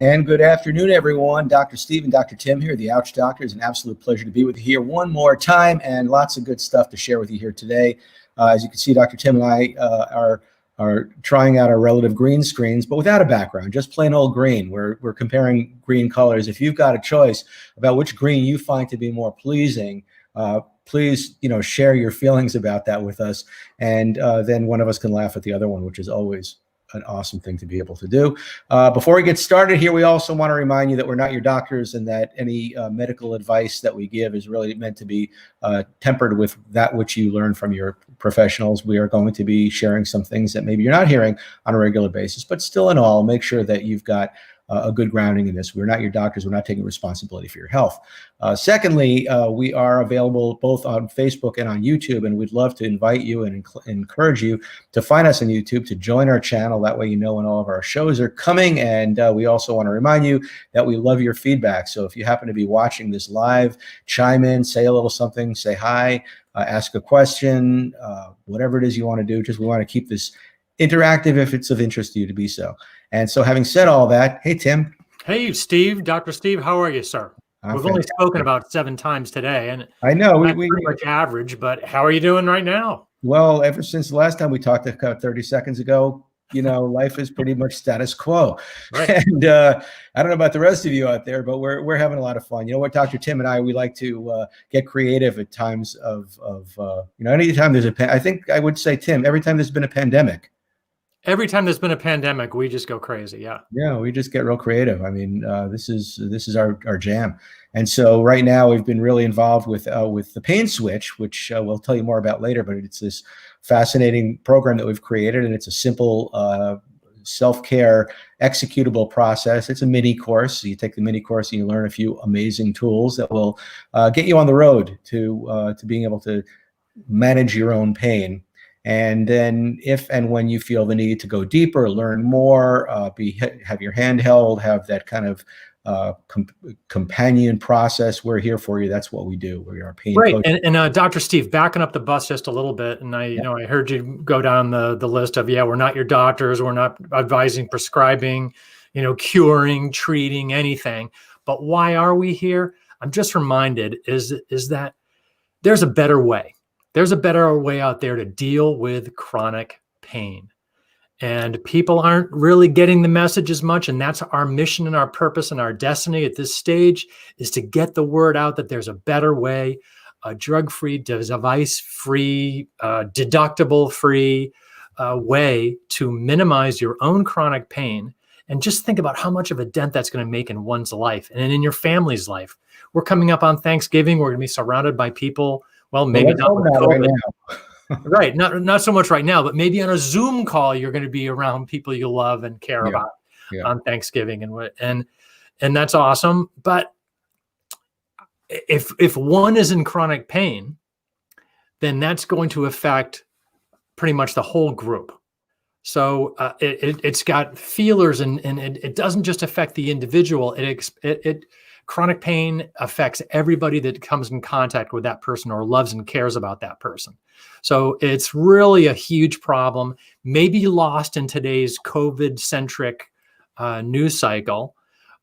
And good afternoon, everyone. Dr. Steve and Dr. Tim here, the Ouch Doctor. It's an absolute pleasure to be with you here one more time, and lots of good stuff to share with you here today. As you can see, Dr. Tim and I are trying out our relative green screens, but without a background, just plain old green. We're comparing green colors. If you've got a choice about which green you find to be more pleasing, please, share your feelings about that with us, and then one of us can laugh at the other one, which is always an awesome thing to be able to do. Before we get started here, we also want to remind you that we're not your doctors and that any medical advice that we give is really meant to be tempered with that which you learn from your professionals. We are going to be sharing some things that maybe you're not hearing on a regular basis, but still in all, make sure that you've got a good grounding in this. We're not your doctors. We're not taking responsibility for your health. Secondly, we are available both on Facebook and on YouTube, and we'd love to invite you and encourage you to find us on YouTube, to join our channel. That way you know when all of our shows are coming. And we also want to remind you that we love your feedback. So if you happen to be watching this live, chime in, say a little something, say hi, ask a question, whatever it is you want to do. We want to keep this interactive if it's of interest to you to be so. And so having said all that, hey, Tim. Hey, Steve, Dr. Steve, how are you, sir? We've only spoken about 7 times today, and I know we pretty much average, but how are you doing right now? Well, ever since the last time we talked about 30 seconds ago, life is pretty much status quo. Right. And I don't know about the rest of you out there, but we're having a lot of fun. You know what, Dr. Tim and I, we like to get creative at times of anytime there's I think I would say, Tim, every time there's been a pandemic. Every time there's been a pandemic, we just go crazy. Yeah. Yeah, we just get real creative. I mean, this is our jam. And so right now we've been really involved with the Pain Switch, which we'll tell you more about later. But it's this fascinating program that we've created, and it's a simple self-care executable process. It's a mini course. So you take the mini course and you learn a few amazing tools that will get you on the road to being able to manage your own pain. And then if and when you feel the need to go deeper, learn more, have your hand held, have that kind of companion process, we're here for you. That's what we do. We are pain coaches. And Dr. Steve, backing up the bus just a little bit, and I heard you go down the list of, we're not your doctors, we're not advising, prescribing, curing, treating, anything. But why are we here? I'm just reminded is that there's a better way. There's a better way out there to deal with chronic pain. And people aren't really getting the message as much. And that's our mission and our purpose and our destiny at this stage, is to get the word out that there's a better way, a drug-free, device-free, deductible-free way to minimize your own chronic pain. And just think about how much of a dent that's going to make in one's life and in your family's life. We're coming up on Thanksgiving. We're going to be surrounded by people. Well, maybe not right now. Right. Not so much right now, but maybe on a Zoom call, you're going to be around people you love and care about on Thanksgiving. And that's awesome. But if one is in chronic pain, then that's going to affect pretty much the whole group. So it's got feelers, and it doesn't just affect the individual. Chronic pain affects everybody that comes in contact with that person or loves and cares about that person. So it's really a huge problem, maybe lost in today's COVID-centric news cycle,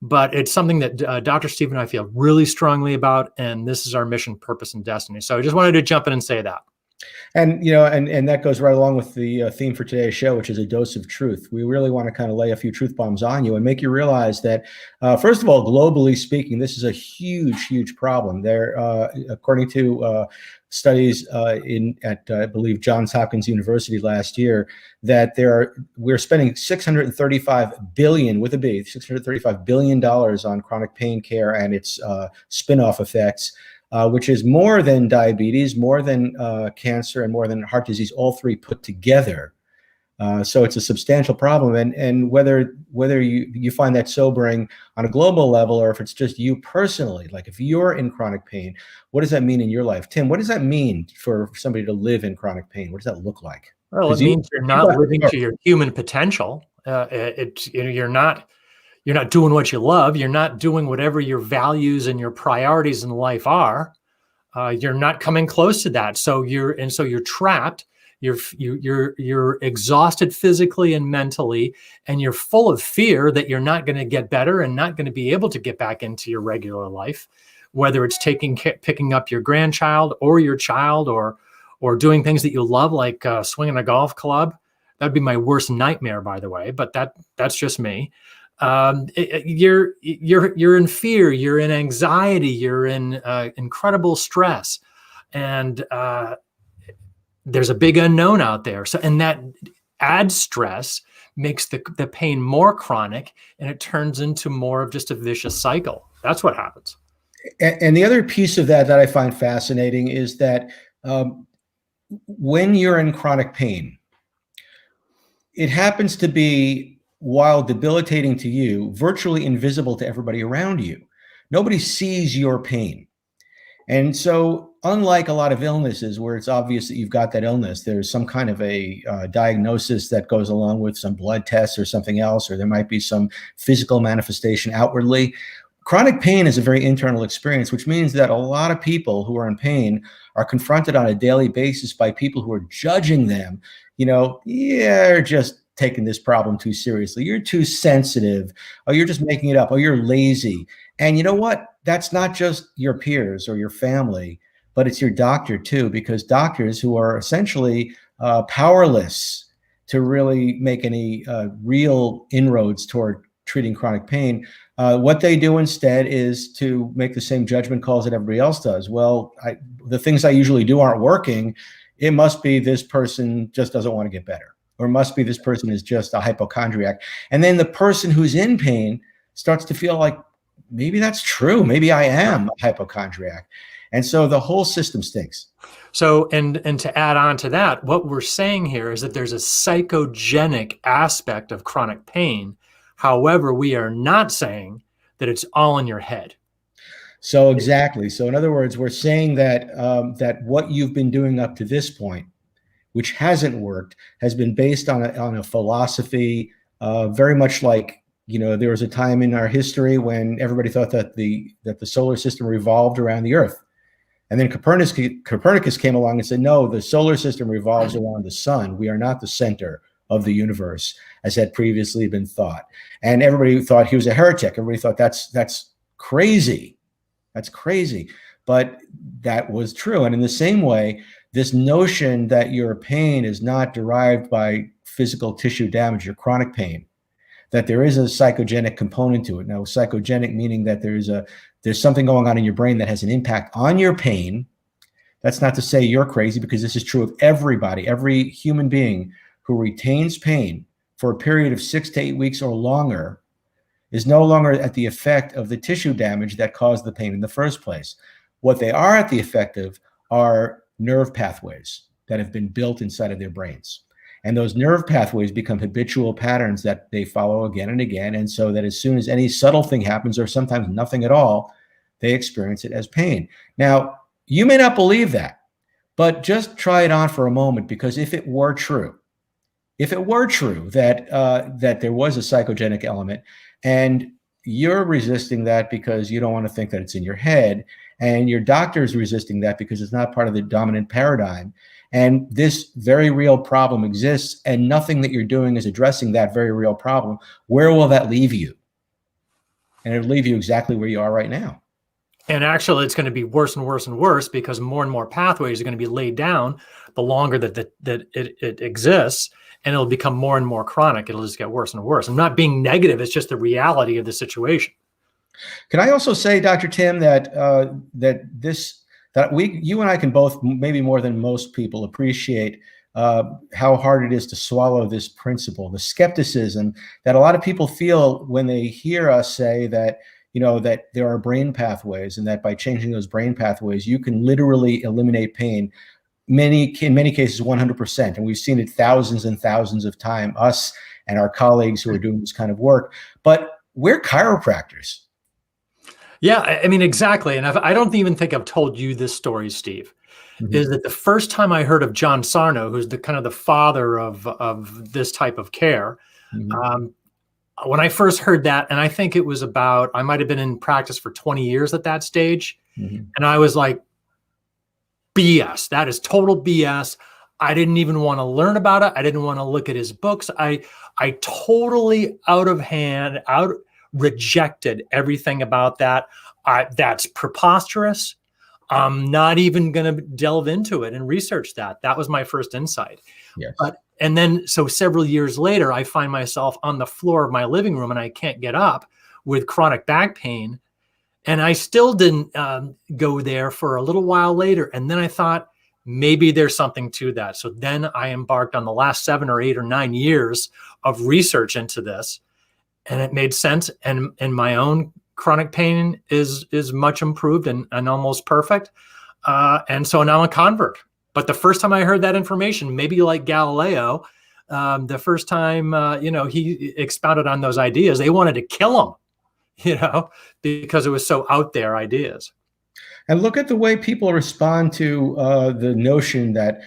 but it's something that Dr. Steve and I feel really strongly about, and this is our mission, purpose, and destiny. So I just wanted to jump in and say that. And, and that goes right along with the theme for today's show, which is a dose of truth. We really want to kind of lay a few truth bombs on you and make you realize that, first of all, globally speaking, this is a huge, huge problem. There, according to studies at I believe Johns Hopkins University last year, that we're spending $635 billion with a B, $635 billion on chronic pain care and its spin-off effects. Which is more than diabetes, more than cancer, and more than heart disease, all three put together. So it's a substantial problem. And whether you find that sobering on a global level, or if it's just you personally, like if you're in chronic pain, what does that mean in your life? Tim, what does that mean for somebody to live in chronic pain? What does that look like? Well, it means you're not living to your human potential. You're not doing what you love. You're not doing whatever your values and your priorities in life are. You're not coming close to that. So you're trapped. you're exhausted physically and mentally, and you're full of fear that you're not going to get better and not going to be able to get back into your regular life, whether it's picking up your grandchild or your child, or doing things that you love, like swinging a golf club. That'd be my worst nightmare, by the way, but that's just me. You're in fear, you're in anxiety, you're in incredible stress, and there's a big unknown out there. So, and that adds stress, makes the pain more chronic, and it turns into more of just a vicious cycle. That's what happens. And the other piece of that I find fascinating is that when you're in chronic pain, it happens to be, while debilitating to you, virtually invisible to everybody around you. Nobody sees your pain. And so, unlike a lot of illnesses where it's obvious that you've got that illness, there's some kind of a diagnosis that goes along with some blood tests or something else, or there might be some physical manifestation outwardly. Chronic pain is a very internal experience, which means that a lot of people who are in pain are confronted on a daily basis by people who are judging them. You're just taking this problem too seriously. You're too sensitive. Oh, you're just making it up. Oh, you're lazy. And you know what? That's not just your peers or your family, but it's your doctor too, because doctors, who are essentially powerless to really make any real inroads toward treating chronic pain, what they do instead is to make the same judgment calls that everybody else does. Well, the things I usually do aren't working. It must be this person just doesn't want to get better, or must be this person is just a hypochondriac. And then the person who's in pain starts to feel like, maybe that's true. Maybe I am a hypochondriac. And so the whole system stinks. So, and to add on to that, what we're saying here is that there's a psychogenic aspect of chronic pain. However, we are not saying that it's all in your head. So exactly. So in other words, we're saying that that what you've been doing up to this point, which hasn't worked, has been based on a philosophy very much like, there was a time in our history when everybody thought that the solar system revolved around the Earth. And then Copernicus came along and said, no, the solar system revolves around the sun. We are not the center of the universe, as had previously been thought. And everybody thought he was a heretic. Everybody thought that's crazy. That's crazy. But that was true. And in the same way, this notion that your pain is not derived by physical tissue damage, your chronic pain, that there is a psychogenic component to it. Now, psychogenic meaning that there's something going on in your brain that has an impact on your pain. That's not to say you're crazy, because this is true of everybody. Every human being who retains pain for a period of 6 to 8 weeks or longer is no longer at the effect of the tissue damage that caused the pain in the first place. What they are at the effect of are nerve pathways that have been built inside of their brains. And those nerve pathways become habitual patterns that they follow again and again. And so that as soon as any subtle thing happens, or sometimes nothing at all, they experience it as pain. Now, you may not believe that, but just try it on for a moment, because if it were true that that there was a psychogenic element, and you're resisting that because you don't want to think that it's in your head, and your doctor is resisting that because it's not part of the dominant paradigm, and this very real problem exists, and nothing that you're doing is addressing that very real problem, where will that leave you? And it'll leave you exactly where you are right now. And actually, it's going to be worse and worse and worse, because more and more pathways are going to be laid down the longer that it exists, and it'll become more and more chronic. It'll just get worse and worse. I'm not being negative. It's just the reality of the situation. Can I also say, Dr. Tim, that you and I can both, maybe more than most people, appreciate how hard it is to swallow this principle, the skepticism that a lot of people feel when they hear us say that, that there are brain pathways, and that by changing those brain pathways, you can literally eliminate pain. In many cases, 100%. And we've seen it thousands and thousands of times, us and our colleagues who are doing this kind of work. But we're chiropractors. Yeah, I mean, exactly. And I don't even think I've told you this story, Steve, is that the first time I heard of John Sarno, who's the kind of the father of this type of care, when I first heard that, and I think it was I might have been in practice for 20 years at that stage. And I was like, BS. That is total BS. I didn't even want to learn about it. I didn't want to look at his books. I totally rejected everything about that. That's preposterous. I'm not even going to delve into it and research that. That was my first insight. Yes. And then, so several years later, I find myself on the floor of my living room and I can't get up with chronic back pain. And I still didn't go there for a little while later. And then I thought, maybe there's something to that. So then I embarked on the last 7 or 8 or 9 years of research into this, and it made sense. And my own chronic pain is much improved and almost perfect. And so now I'm a convert. But the first time I heard that information, maybe like Galileo, the first time, he expounded on those ideas, they wanted to kill him, because it was so out there ideas. And look at the way people respond to the notion that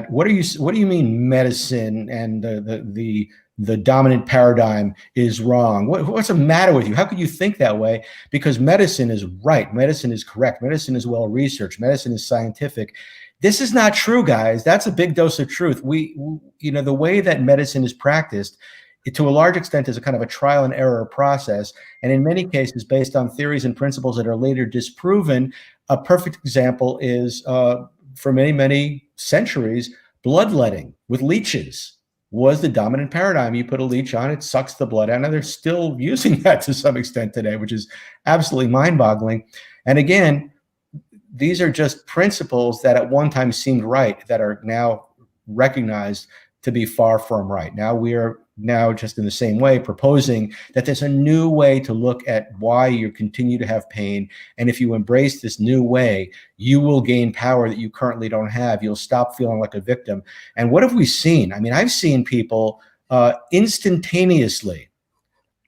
what do you mean medicine and the dominant paradigm is wrong? What's the matter with you? How could you think that way? Because medicine is right. Medicine is correct. Medicine is well researched. Medicine is scientific. This is not true, guys. That's a big dose of truth. The way that medicine is practiced, to a large extent, is a kind of a trial and error process, and in many cases based on theories and principles that are later disproven. A perfect example is, for many, many centuries, bloodletting with leeches was the dominant paradigm. You put a leech on, it sucks the blood out, and they're still using that to some extent today, which is absolutely mind-boggling. And again, these are just principles that at one time seemed right that are now recognized to be far from right. Now we are just in the same way proposing that there's a new way to look at why you continue to have pain. And if you embrace this new way, you will gain power that you currently don't have. You'll stop feeling like a victim. And what have we seen? I mean, I've seen people instantaneously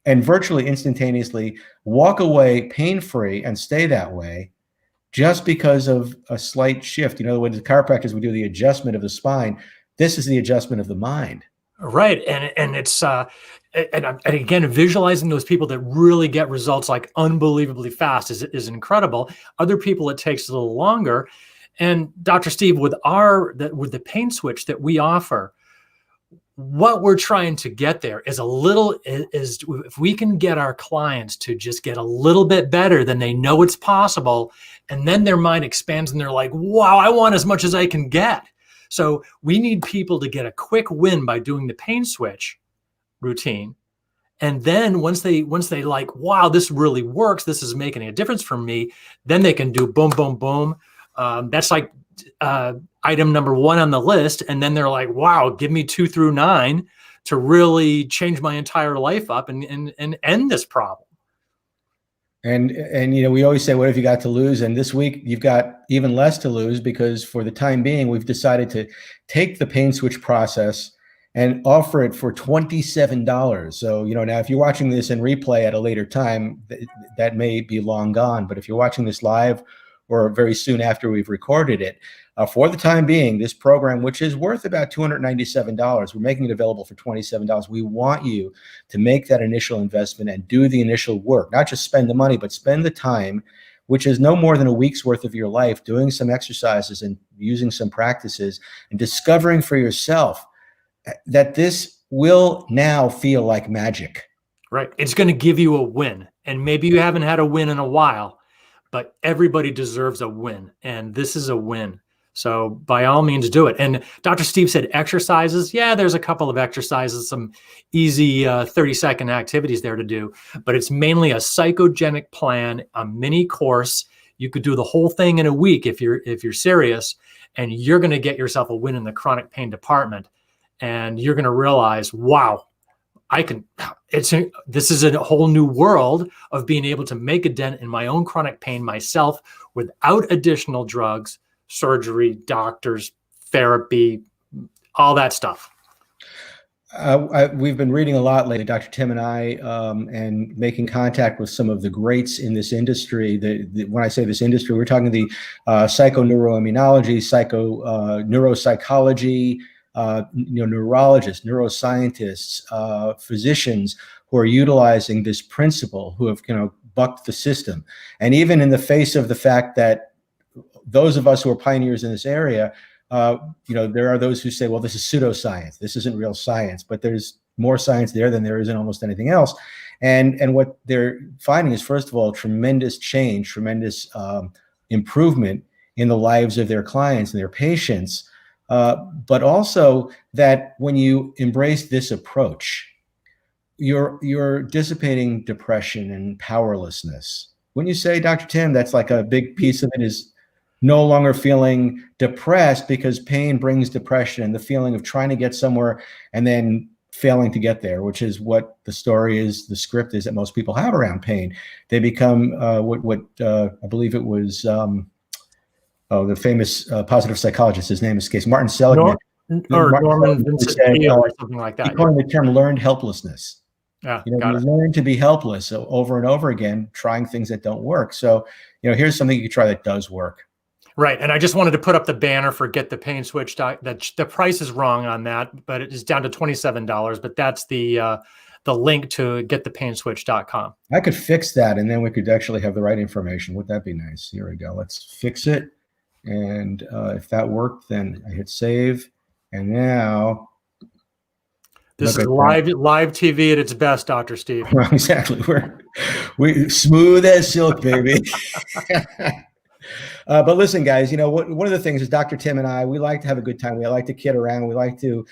and virtually instantaneously walk away pain-free and stay that way just because of a slight shift. When the chiropractors would do the adjustment of the spine, this is the adjustment of the mind. Right. And it's, and again, visualizing those people that really get results like unbelievably fast is incredible. Other people, it takes a little longer. And Dr. Steve, with the pain switch that we offer, what we're trying to get there is if we can get our clients to just get a little bit better, then they know it's possible. And then their mind expands and they're like, wow, I want as much as I can get. So we need people to get a quick win by doing the pain switch routine. And then once they like, wow, this really works, this is making a difference for me, then they can do boom, boom, boom. That's like item number 1 on the list. And then they're like, wow, give me 2 through 9 to really change my entire life up and end this problem. And we always say, what have you got to lose? And this week you've got even less to lose, because for the time being, we've decided to take the pain switch process and offer it for $27. So, now if you're watching this in replay at a later time, that may be long gone. But if you're watching this live or very soon after we've recorded it, for the time being, this program, which is worth about $297, we're making it available for $27. We want you to make that initial investment and do the initial work, not just spend the money, but spend the time, which is no more than a week's worth of your life, doing some exercises and using some practices and discovering for yourself that this will now feel like magic. Right. It's going to give you a win. And maybe you haven't had a win in a while, but everybody deserves a win. And this is a win. So by all means, do it. And Dr. Steve said exercises. Yeah, there's a couple of exercises, some easy 30-second activities there to do, but it's mainly a psychogenic plan, a mini course. You could do the whole thing in a week if you're serious, and you're going to get yourself a win in the chronic pain department. And you're going to realize, wow, this is a whole new world of being able to make a dent in my own chronic pain myself without additional drugs, surgery, doctors, therapy, all that stuff. We've been reading a lot lately, Dr. Tim and I, and making contact with some of the greats in this industry. When I say this industry, we're talking the psychoneuroimmunology, neuropsychology, neurologists, neuroscientists, physicians who are utilizing this principle, who have bucked the system. And even in the face of the fact that those of us who are pioneers in this area there are those who say, well, this is pseudoscience. This isn't real science, but there's more science there than there is in almost anything else. And what they're finding is, first of all, tremendous change, tremendous improvement in the lives of their clients and their patients, but also that when you embrace this approach, you're dissipating depression and powerlessness. When you say, Dr. Tim, that's like a big piece of it is no longer feeling depressed, because pain brings depression and the feeling of trying to get somewhere and then failing to get there, which is what the story is, the script is that most people have around pain. They become what I believe it was, the famous positive psychologist, his name escapes, Martin Seligman. Norman Vincent Peale or something like that. He coined the term learned helplessness. Yeah, you learn to be helpless over and over again, trying things that don't work. So, here's something you can try that does work. Right. And I just wanted to put up the banner for Get the Pain Switch. That the price is wrong on that, but it is down to $27. But that's the link to getthepainswitch.com. I could fix that, and then we could actually have the right information. Would that be nice? Here we go. Let's fix it. And if that worked, then I hit save. And now this is live TV at its best, Dr. Steve. Exactly. We smooth as silk, baby. But listen, guys, one of the things is Dr. Tim and I, we like to have a good time. We like to kid around. We like to,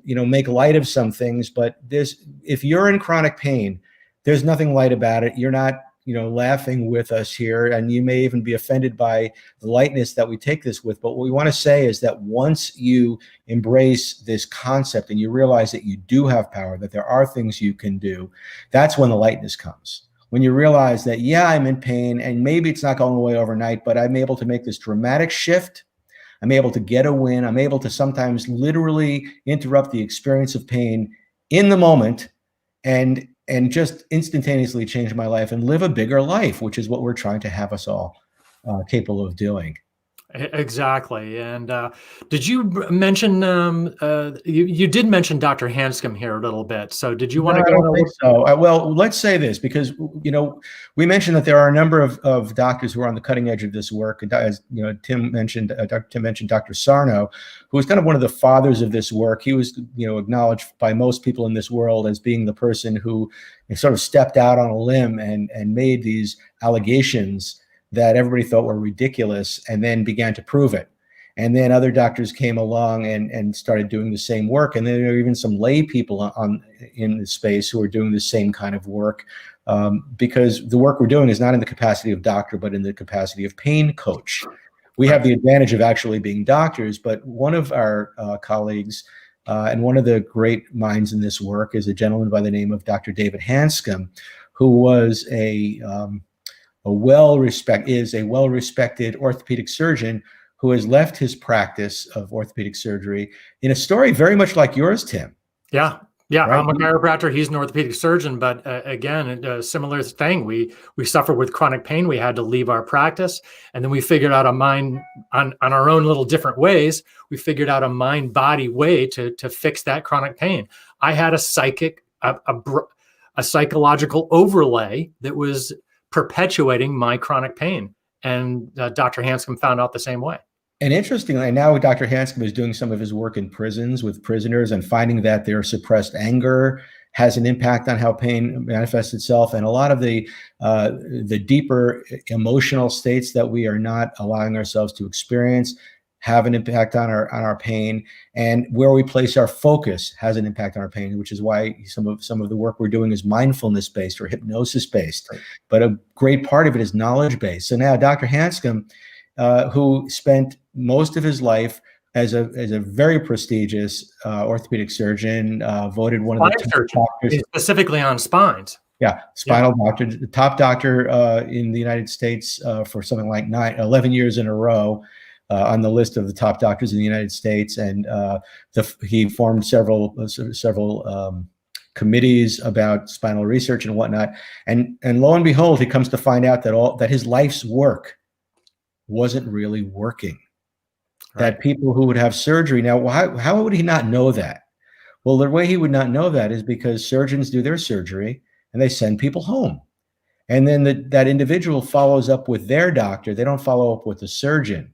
make light of some things. But if you're in chronic pain, there's nothing light about it. You're not, laughing with us here, and you may even be offended by the lightness that we take this with. But what we want to say is that once you embrace this concept and you realize that you do have power, that there are things you can do, that's when the lightness comes. When you realize that, yeah, I'm in pain and maybe it's not going away overnight, but I'm able to make this dramatic shift. I'm able to get a win. I'm able to sometimes literally interrupt the experience of pain in the moment and just instantaneously change my life and live a bigger life, which is what we're trying to have us all capable of doing. Exactly. And did you mention, you did mention Dr. Hanscom here a little bit. So did you want to go? I don't think so. Well, let's say this, because, we mentioned that there are a number of doctors who are on the cutting edge of this work. And as Dr. Tim mentioned Dr. Sarno, who was kind of one of the fathers of this work. He was, acknowledged by most people in this world as being the person who sort of stepped out on a limb and made these allegations that everybody thought were ridiculous, and then began to prove it. And then other doctors came along and started doing the same work. And then there are even some lay people in the space who are doing the same kind of work, because the work we're doing is not in the capacity of doctor, but in the capacity of pain coach. We have the advantage of actually being doctors, but one of our colleagues and one of the great minds in this work is a gentleman by the name of Dr. David Hanscom, who was a well-respected orthopedic surgeon who has left his practice of orthopedic surgery in a story very much like yours, Tim. Yeah. Right? I'm a chiropractor. He's an orthopedic surgeon, but again, a similar thing. We suffered with chronic pain. We had to leave our practice, and then we figured out on our own little different ways. We figured out a mind-body way to fix that chronic pain. I had a psychological overlay that was perpetuating my chronic pain. And Dr. Hanscom found out the same way. And interestingly, now Dr. Hanscom is doing some of his work in prisons with prisoners and finding that their suppressed anger has an impact on how pain manifests itself. And a lot of the deeper emotional states that we are not allowing ourselves to experience have an impact on our pain, and where we place our focus has an impact on our pain, which is why some of the work we're doing is mindfulness based or hypnosis based. Right. But a great part of it is knowledge based. So now Dr. Hanscom, who spent most of his life as a very prestigious orthopedic surgeon, voted one of the top doctors specifically on spines. Yeah, spinal doctor, the top doctor in the United States for something like 11 years in a row. On the list of the top doctors in the United States, and he formed several committees about spinal research and whatnot. And lo and behold, he comes to find out that his life's work wasn't really working. Right. That people who would have surgery now, how would he not know that? Well, the way he would not know that is because surgeons do their surgery and they send people home, and then that individual follows up with their doctor. They don't follow up with the surgeon.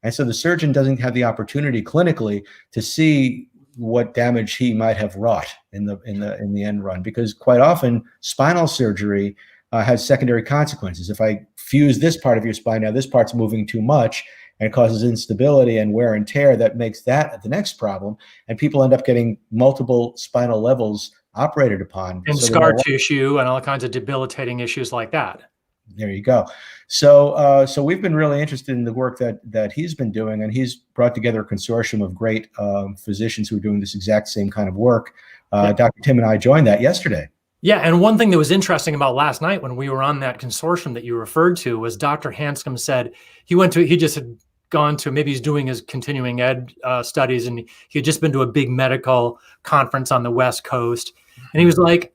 And so the surgeon doesn't have the opportunity clinically to see what damage he might have wrought in the end run, because quite often spinal surgery has secondary consequences. If I fuse this part of your spine, now this part's moving too much and causes instability and wear and tear, that makes that the next problem. And people end up getting multiple spinal levels operated upon. And So scar tissue and all kinds of debilitating issues like that. there you go. So, so we've been really interested in the work that he's been doing, and he's brought together a consortium of great physicians who are doing this exact same kind of work. Dr. Tim and I joined that yesterday. Yeah, and one thing that was interesting about last night when we were on that consortium that you referred to was Dr. Hanscom said he just had gone to, maybe he's doing his continuing ed studies, and he had just been to a big medical conference on the West Coast, and he was like,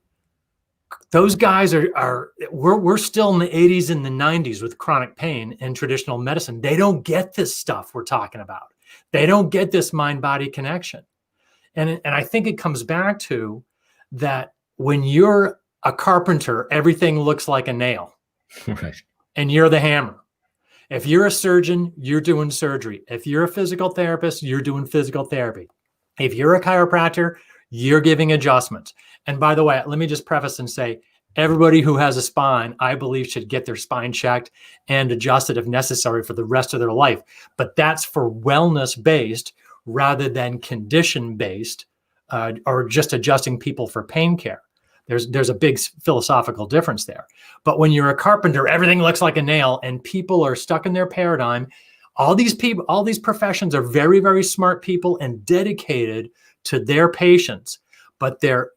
those guys we're still in the 80s and the 90s with chronic pain in traditional medicine. They don't get this stuff we're talking about. They don't get this mind-body connection. And I think it comes back to that when you're a carpenter, everything looks like a nail. Right. And you're the hammer. If you're a surgeon, you're doing surgery. If you're a physical therapist, you're doing physical therapy. If you're a chiropractor, you're giving adjustments. And by the way, let me just preface and say, everybody who has a spine, I believe, should get their spine checked and adjusted if necessary for the rest of their life. But that's for wellness-based rather than condition-based or just adjusting people for pain care. There's a big philosophical difference there. But when you're a carpenter, everything looks like a nail and people are stuck in their paradigm. All these people, all these professions are very, very smart people and dedicated to their patients, but they're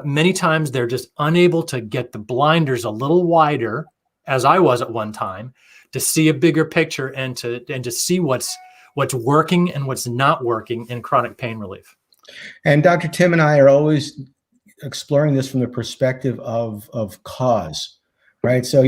many times they're just unable to get the blinders a little wider, as I was at one time, to see a bigger picture and to see what's working and what's not working in chronic pain relief. And Dr. Tim and I are always exploring this from the perspective of cause, right? So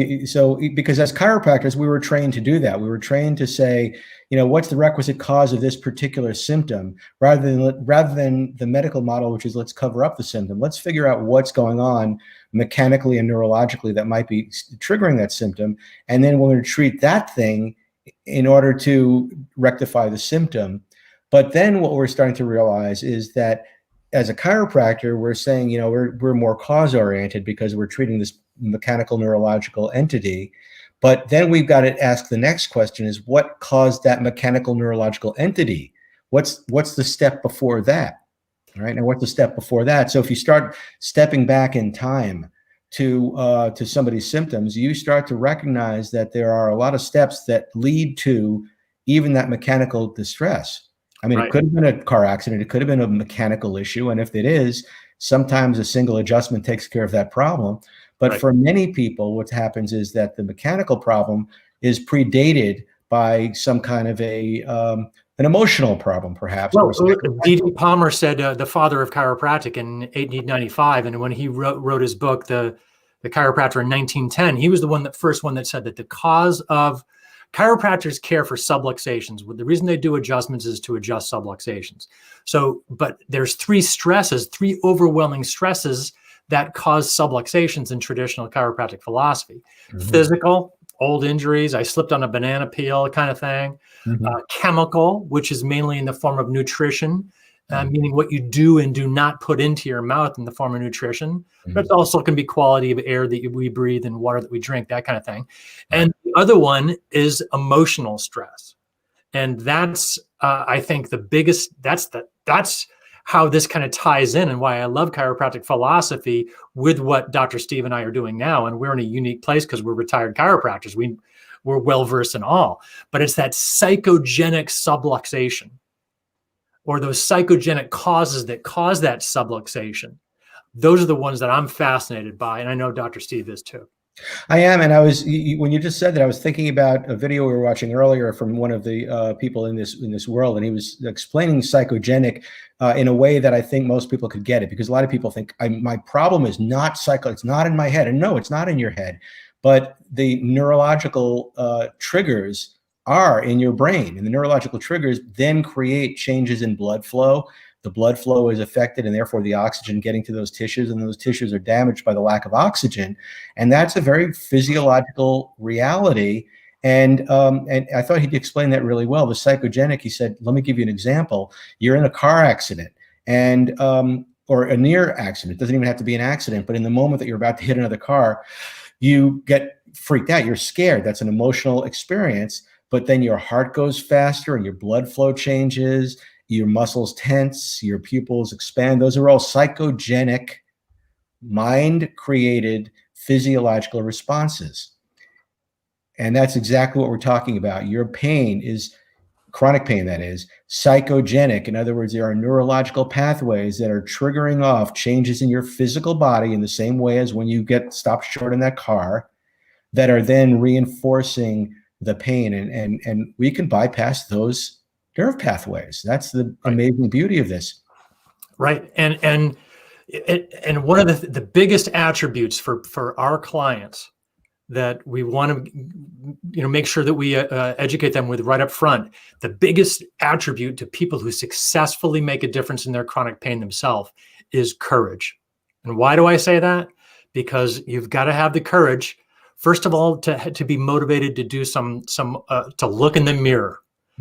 because as chiropractors, we were trained to do that. We were trained to say, what's the requisite cause of this particular symptom, rather than the medical model, which is let's cover up the symptom. Let's figure out what's going on mechanically and neurologically that might be triggering that symptom, and then we're going to treat that thing in order to rectify the symptom. But then what we're starting to realize is that as a chiropractor, we're saying, we're more cause-oriented because we're treating this mechanical neurological entity. But then we've got to ask the next question is, what caused that mechanical neurological entity? What's the step before that? All right. Now, what's the step before that? So if you start stepping back in time to somebody's symptoms, you start to recognize that there are a lot of steps that lead to even that mechanical distress. I mean, Right. It could have been a car accident. It could have been a mechanical issue. And if it is, sometimes a single adjustment takes care of that problem. But Right. For many people, what happens is that the mechanical problem is predated by some kind of an emotional problem, perhaps. Well, D.D. Palmer said, the father of chiropractic in 1895, and when he wrote his book, the Chiropractor in 1910, he was the first one that said that the cause of chiropractors care for subluxations. The reason they do adjustments is to adjust subluxations. So, but there's three overwhelming stresses that cause subluxations in traditional chiropractic philosophy. Mm-hmm. Physical, old injuries, I slipped on a banana peel kind of thing. Mm-hmm. Chemical, which is mainly in the form of nutrition, meaning what you do and do not put into your mouth in the form of nutrition. Mm-hmm. But it also can be quality of air that we breathe and water that we drink, that kind of thing. And the other one is emotional stress. And that's, I think, the biggest, that's how this kind of ties in and why I love chiropractic philosophy with what Dr. Steve and I are doing now. And we're in a unique place because we're retired chiropractors. We're well-versed in all, but it's that psychogenic subluxation or those psychogenic causes that cause that subluxation. Those are the ones that I'm fascinated by. And I know Dr. Steve is too. I am. And when you just said that, I was thinking about a video we were watching earlier from one of the people in this world. And he was explaining psychogenic in a way that I think most people could get it, because a lot of people think my problem is not it's not in my head. And no, it's not in your head, but the neurological triggers are in your brain, and the neurological triggers then create changes in blood flow. The blood flow is affected, and therefore the oxygen getting to those tissues, and those tissues are damaged by the lack of oxygen. And that's a very physiological reality. And I thought he'd explain that really well. The psychogenic, he said, let me give you an example. You're in a car accident and or a near accident. It doesn't even have to be an accident, but in the moment that you're about to hit another car, you get freaked out. You're scared. That's an emotional experience. But then your heart goes faster and your blood flow changes, your muscles tense, your pupils expand. Those are all psychogenic, mind-created physiological responses. And that's exactly what we're talking about. Your pain is chronic pain, that is psychogenic. In other words, there are neurological pathways that are triggering off changes in your physical body in the same way as when you get stopped short in that car, that are then reinforcing the pain. And we can bypass those nerve pathways. That's the amazing beauty of this. Right. And one of the biggest attributes for our clients that we want to make sure that we educate them with right up front, the biggest attribute to people who successfully make a difference in their chronic pain themselves is courage. And why do I say that? Because you've got to have the courage, first of all, to be motivated to do to look in the mirror,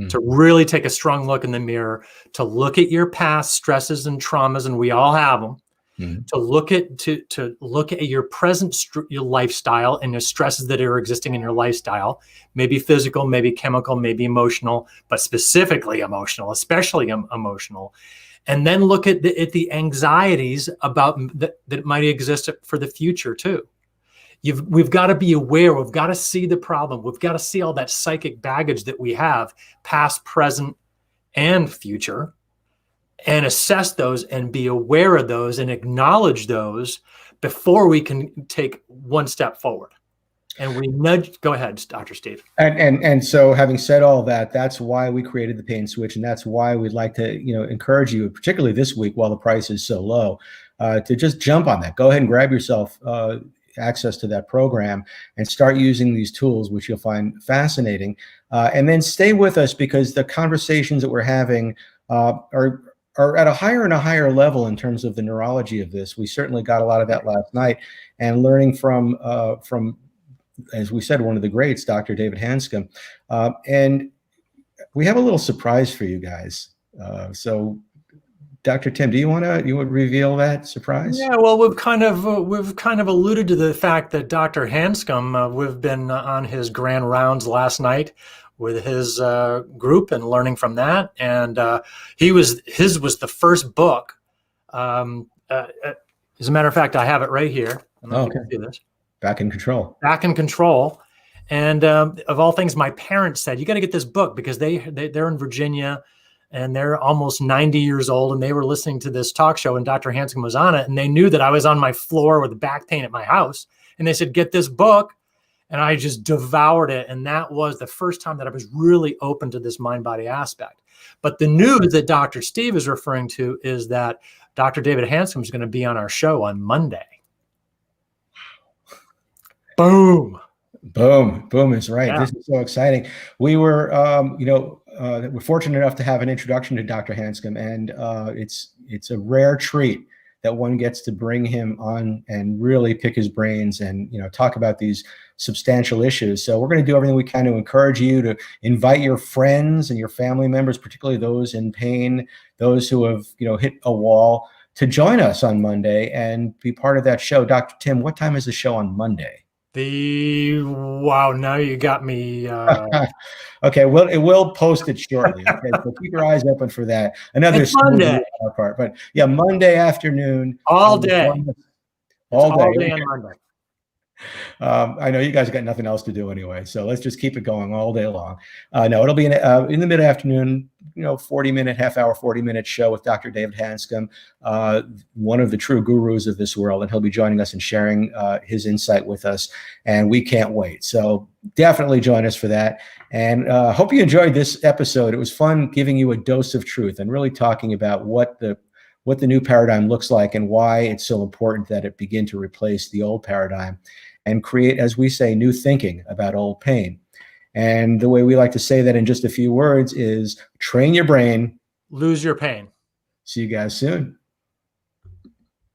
to really take a strong look in the mirror, to look at your past stresses and traumas, and we all have them. To look at your present your lifestyle and the stresses that are existing in your lifestyle, maybe physical, maybe chemical, maybe emotional, but specifically emotional, especially emotional. And then look at the anxieties about that might exist for the future too. We've got to be aware. We've got to see the problem. We've got to see all that psychic baggage that we have, past, present, and future, and assess those and be aware of those and acknowledge those before we can take one step forward. And we nudge. Go ahead, Dr. Steve. And so, having said all that, that's why we created the Pain Switch, and that's why we'd like to encourage you, particularly this week while the price is so low, to just jump on that. Go ahead and grab yourself access to that program and start using these tools, which you'll find fascinating. And then stay with us, because the conversations that we're having are at a higher and a higher level in terms of the neurology of this. We certainly got a lot of that last night, and learning from, as we said, one of the greats, Dr. David Hanscom. And we have a little surprise for you guys. So Dr. Tim, you would reveal that surprise? Yeah, well, we've kind of alluded to the fact that Dr. Hanscom, we've been on his grand rounds last night with his group and learning from that. And his was the first book. As a matter of fact, I have it right here. I don't know if you can see this. Back in Control. Back in Control. And of all things, my parents said, you got to get this book, because they're in Virginia and they're almost 90 years old, and they were listening to this talk show and Dr. Hanscom was on it, and they knew that I was on my floor with back pain at my house, and they said, get this book. And I just devoured it. And that was the first time that I was really open to this mind-body aspect. But the news that Dr. Steve is referring to is that Dr. David Hanscom is going to be on our show on Monday. Boom. Boom. Boom is right. Yeah. This is so exciting. We were, we're fortunate enough to have an introduction to Dr. Hanscom, and it's a rare treat that one gets to bring him on and really pick his brains and talk about these substantial issues. So we're going to do everything we can to encourage you to invite your friends and your family members, particularly those in pain, those who have hit a wall, to join us on Monday and be part of that show. Dr. Tim, what time is the show on Monday? Wow, now you got me. Okay, well, it will post it shortly. Okay, so keep your eyes open for that. Another Monday part, but yeah, Monday afternoon, all day, all day on Monday. I know you guys got nothing else to do anyway, so let's just keep it going all day long. No, it'll be in the mid-afternoon, 40-minute, half-hour, 40-minute show with Dr. David Hanscom, one of the true gurus of this world, and he'll be joining us and sharing his insight with us, and we can't wait. So definitely join us for that, and hope you enjoyed this episode. It was fun giving you a dose of truth and really talking about what the new paradigm looks like and why it's so important that it begin to replace the old paradigm and create, as we say, new thinking about old pain. And the way we like to say that in just a few words is train your brain. Lose your pain. See you guys soon.